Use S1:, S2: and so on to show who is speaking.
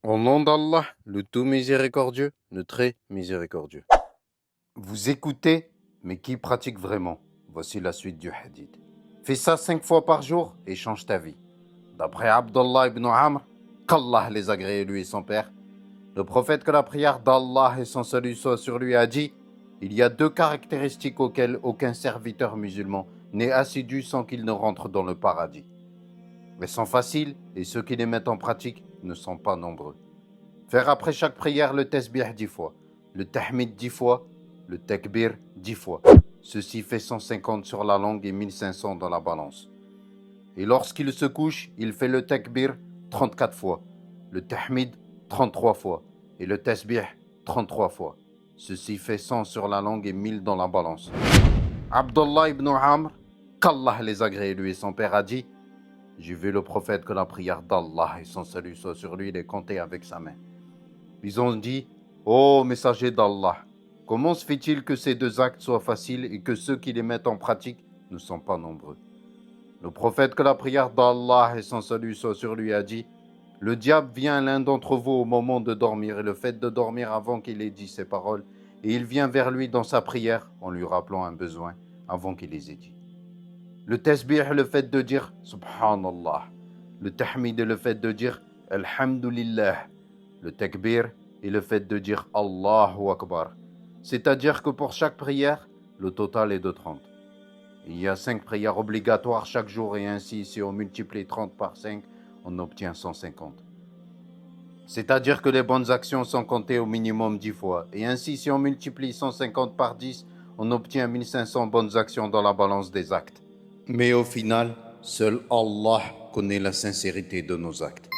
S1: Au nom d'Allah, le tout miséricordieux, le très miséricordieux. Vous écoutez, mais qui pratique vraiment? Voici la suite du hadith. Fais ça 5 fois par jour et change ta vie. D'après Abdullah ibn Amr, qu'Allah les agrée lui et son père, le prophète que la prière d'Allah et son salut soit sur lui a dit: il y a 2 caractéristiques auxquelles aucun serviteur musulman n'est assidu sans qu'il ne rentre dans le paradis. Elles sont faciles et ceux qui les mettent en pratique ne sont pas nombreux. Faire après chaque prière le tasbih 10 fois, le tahmid 10 fois, le takbir 10 fois. Ceci fait 150 sur la langue et 1500 dans la balance. Et lorsqu'il se couche, il fait le takbir 34 fois, le tahmid 33 fois et le tasbih 33 fois. Ceci fait 100 sur la langue et 1000 dans la balance. Abdullah ibn Amr, qu'Allah les agrée lui et son père, a dit: j'ai vu le prophète que la prière d'Allah et son salut soit sur lui les compter avec sa main. Ils ont dit: ô messager d'Allah, comment se fait-il que ces 2 actes soient faciles et que ceux qui les mettent en pratique ne sont pas nombreux? Le prophète que la prière d'Allah et son salut soit sur lui a dit: le diable vient à l'un d'entre vous au moment de dormir et le fait de dormir avant qu'il ait dit ces paroles, et il vient vers lui dans sa prière en lui rappelant un besoin avant qu'il les ait dit. Le tasbih est le fait de dire Subhanallah. Le tahmid est le fait de dire Alhamdulillah. Le takbir est le fait de dire Allahu Akbar. C'est-à-dire que pour chaque prière, le total est de 30. Il y a 5 prières obligatoires chaque jour et ainsi, si on multiplie 30 par 5, on obtient 150. C'est-à-dire que les bonnes actions sont comptées au minimum 10 fois. Et ainsi, si on multiplie 150 par 10, on obtient 1500 bonnes actions dans la balance des actes. Mais au final, seul Allah connaît la sincérité de nos actes.